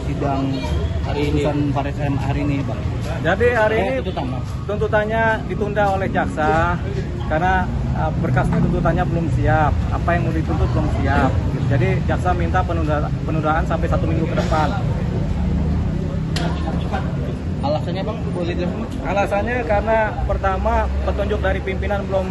Sidang putusan Faris RM hari ini, Bang. Jadi hari ini tuntutannya ditunda oleh jaksa karena berkasnya tuntutannya belum siap. Apa yang mau dituntut belum siap. Jadi jaksa minta penundaan sampai 1 minggu ke depan. Alasannya, Bang, boleh dijelaskan? Alasannya karena pertama petunjuk dari pimpinan belum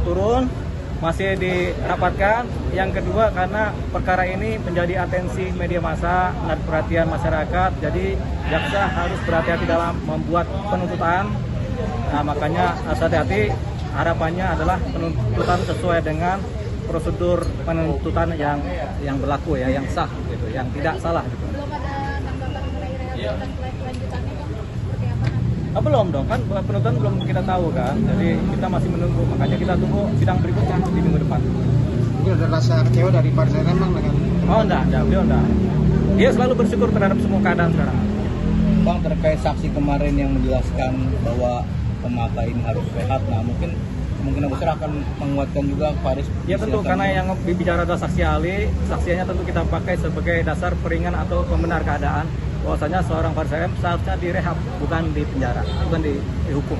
turun, masih dirapatkan. Yang kedua karena perkara ini menjadi atensi media massa dan perhatian masyarakat. Jadi jaksa harus berhati-hati dalam membuat penuntutan. Nah, makanya hati-hati. Harapannya adalah penuntutan sesuai dengan prosedur penuntutan yang berlaku ya, yang sah gitu, yang tidak salah gitu. Belum ada tanggapan mengenai kelanjutannya, Bang? Seperti apa nanti? Belum dong, kan penuntutan belum kita tahu kan. Jadi kita masih menunggu, makanya kita tunggu sidang berikutnya di minggu depan. Mungkin ada rasa kecewa dari Faris RM, Bang, dengan... Oh enggak, beliau enggak. Dia selalu bersyukur terhadap semua keadaan sekarang. Bang, terkait saksi kemarin yang menjelaskan bahwa pemaka ini harus sehat, nah mungkin besar akan menguatkan juga Faris. Ya tentu, karena yang bicara adalah saksi ahli, saksinya tentu kita pakai sebagai dasar peringan atau pembenar keadaan bahwasanya seorang Faris RM seharusnya direhab, bukan di penjara, bukan dihukum.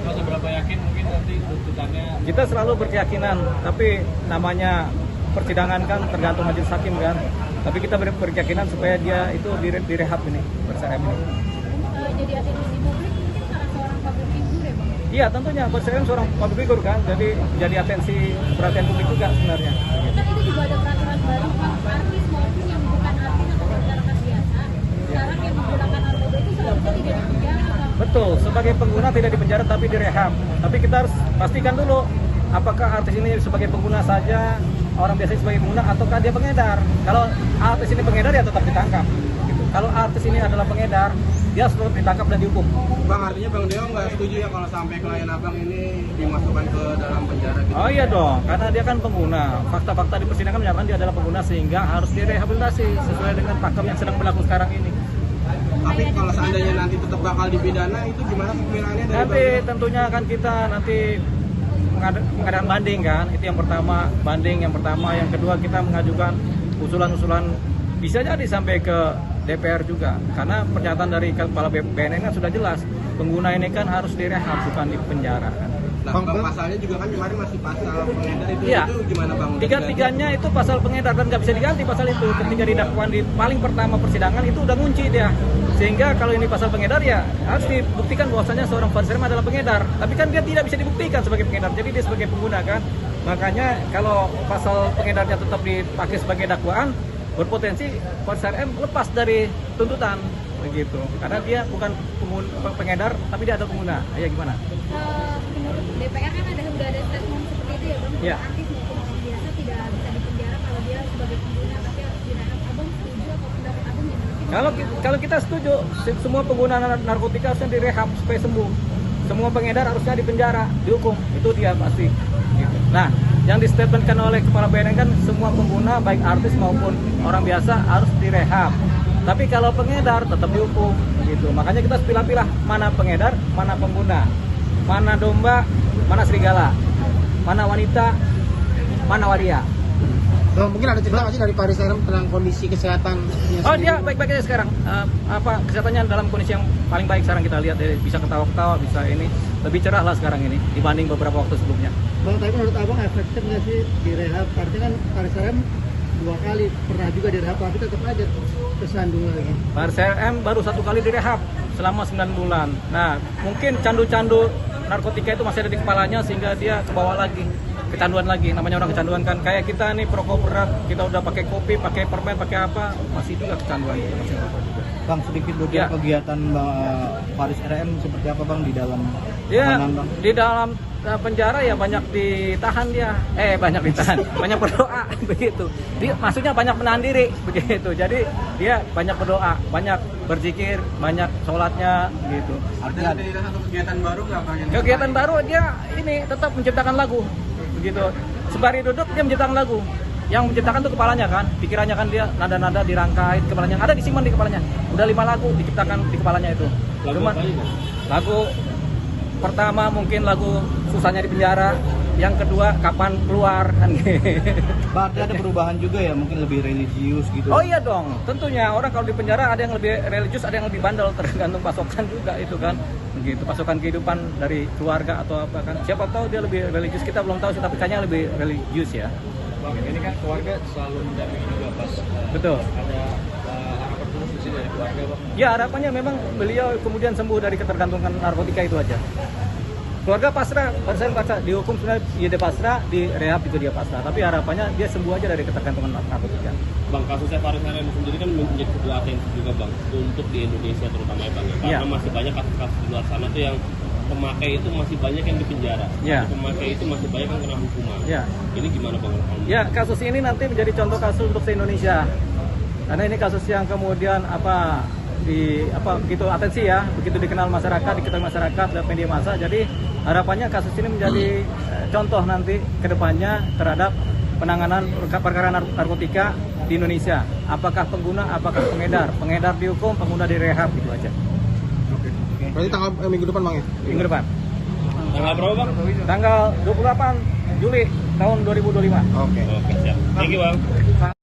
Seberapa yakin mungkin nanti tuntutannya? Kita selalu berkeyakinan, tapi namanya persidangan kan tergantung majelis hakim kan. Tapi kita berkeyakinan supaya dia itu direhab ini, Faris RM ini. Jadi atensi publik mungkin karena seorang public figure ya, Bang? Iya tentunya, Faris RM seorang public figure kan, jadi atensi perhatian publik juga sebenarnya. Kan itu juga ada peraturan baru, Bang. Artis maupun yang bukan artis atau masyarakat biasa, sekarang yang menggunakan narkoba itu seharusnya tidak dipenjara, Bang. Betul, sebagai pengguna tidak dipenjara tapi direhab. Tapi kita harus pastikan dulu apakah artis ini sebagai pengguna saja, orang biasa sebagai pengguna, ataukah dia pengedar. Kalau artis ini pengedar ya tetap ditangkap. Gitu. Kalau artis ini adalah pengedar, dia harus ditangkap dan dihukum. Bang, artinya Bang Deo nggak setuju ya kalau sampai klien Abang ini dimasukkan ke dalam penjara gitu? Oh iya dong, karena dia kan pengguna. Fakta-fakta di persidangan menyatakan dia adalah pengguna sehingga harus direhabilitasi sesuai dengan pakem yang sedang berlaku sekarang ini. Tapi kalau seandainya nanti tetap bakal dipidana, itu gimana pemilahannya dari Nanti Bang Deo? tentunya akan kita mengadakan banding kan, itu yang pertama, banding yang pertama. Yang kedua kita mengajukan usulan-usulan, bisa jadi sampai ke DPR juga, karena pernyataan dari Kepala BNN kan sudah jelas, pengguna ini kan harus direhab, bukan di penjara kan. Nah, Bang, pasalnya juga kan kemarin masih pasal pengedar itu, Iya. itu gimana Bang? Tiga-tiganya itu pasal pengedar dan nggak bisa diganti pasal itu. Ketika didakwaan di paling pertama persidangan itu udah ngunci dia. Sehingga kalau ini pasal pengedar ya harus dibuktikan bahwasanya seorang Faris RM adalah pengedar. Tapi kan dia tidak bisa dibuktikan sebagai pengedar, jadi dia sebagai pengguna kan. Makanya kalau pasal pengedarnya tetap dipakai sebagai dakwaan, berpotensi Faris RM lepas dari tuntutan begitu. Karena dia bukan pengedar, tapi dia adalah pengguna. Ya gimana? Menurut DPR kan udah ada statement seperti itu ya, Bang. Iya. Artis maupun orang biasa tidak bisa dipenjara kalau dia sebagai pengguna, tapi harus direhab. Abang setuju atau pendapat Abang gimana? Kalau kita setuju, semua pengguna narkotika harusnya direhab supaya sembuh. Semua pengedar harusnya dipenjara, dihukum. Itu dia pasti. Gitu. Nah, yang distatementkan oleh Kepala BNN kan semua pengguna baik artis maupun orang biasa harus direhab. Tapi kalau pengedar tetap dihukum. Gitu. Makanya kita pilah-pilah mana pengedar, mana pengguna, mana domba, mana serigala, mana wanita, mana waria. Bang, mungkin ada cerita nggak sih dari Faris RM tentang kondisi kesehatan? Oh dia baik-baik aja sekarang. Kesehatannya dalam kondisi yang paling baik sekarang kita lihat, bisa ketawa-ketawa, bisa ini lebih cerah lah sekarang ini dibanding beberapa waktu sebelumnya. Bang, tapi menurut Abang efektif nggak sih direhab? Artinya kan Faris RM 2 kali pernah juga direhab, tapi tetap aja kesandung lagi. Faris RM baru 1 kali direhab selama 9 bulan. Nah mungkin candu-candu narkotika itu masih ada di kepalanya sehingga dia kebawa lagi, kecanduan lagi. Namanya orang kecanduan kan, kayak kita nih perokok berat, kita udah pakai kopi, pakai permen, pakai apa, masih juga kecanduan kita masih merokok juga. Bang, sedikit dulu Ya. kegiatan Faris RM seperti apa, Bang, di dalam Ya, tahanan, Bang? di dalam penjara ya banyak ditahan dia, banyak ditahan, banyak berdoa begitu. Maksudnya banyak menahan diri begitu. Jadi dia banyak berdoa, banyak berzikir, banyak sholatnya gitu. Artinya ada satu kegiatan baru nggak Bang? Kegiatan baru dia ini tetap menciptakan lagu begitu. Sembari duduk dia menciptakan lagu. Yang menciptakan tuh kepalanya kan, pikirannya kan dia nada-nada dirangkai kepalanya, ada disimpan di kepalanya. Udah 5 lagu diciptakan di kepalanya itu. Lagu pertama mungkin lagu Susahnya di Penjara, yang kedua kapan keluar kan. Berarti ada perubahan juga ya, mungkin lebih religius gitu. Oh iya dong, tentunya orang kalau di penjara ada yang lebih religius, ada yang lebih bandel, tergantung pasokan juga itu kan. Begitu pasokan kehidupan dari keluarga atau apa kan. Siapa tahu dia lebih religius, kita belum tahu sih, tapi kayaknya lebih religius ya. Bang, ini kan keluarga selalu mendampingi juga pas Betul. ada harapan khusus di sini dari keluarga, Bang. Ya harapannya memang beliau kemudian sembuh dari ketergantungan narkotika itu aja. Keluarga pasrah, pasien pasrah, dihukum sebenarnya ya dia pasrah, di rehab juga dia pasrah. Tapi harapannya dia sembuh aja dari ketergantungan narkotika. Bang, kasusnya Faris Haryan sendiri kan menjadi sebuah atensi juga, Bang, untuk di Indonesia terutama ya, Bang. Karena Iya. masih banyak kasus-kasus di luar sana tuh yang pemakai itu masih banyak yang dipenjara. Iya. Pemakai itu masih banyak yang kena hukuman. Ya. Ini gimana, Bang? Ya, kasus ini nanti menjadi contoh kasus untuk se-Indonesia. Karena ini kasus yang kemudian begitu atensi ya, begitu dikenal masyarakat, diketahui masyarakat lewat media massa. Jadi harapannya kasus ini menjadi contoh nanti ke depannya terhadap penanganan perkara narkotika di Indonesia. Apakah pengguna, apakah pengedar? Pengedar dihukum, pengguna direhab, gitu aja. Berarti tanggal minggu depan Bang ya? Minggu depan. Tanggal berapa, Bang? Tanggal 28 Juli tahun 2025. Oke. Oke, siap. Thank you, Bang.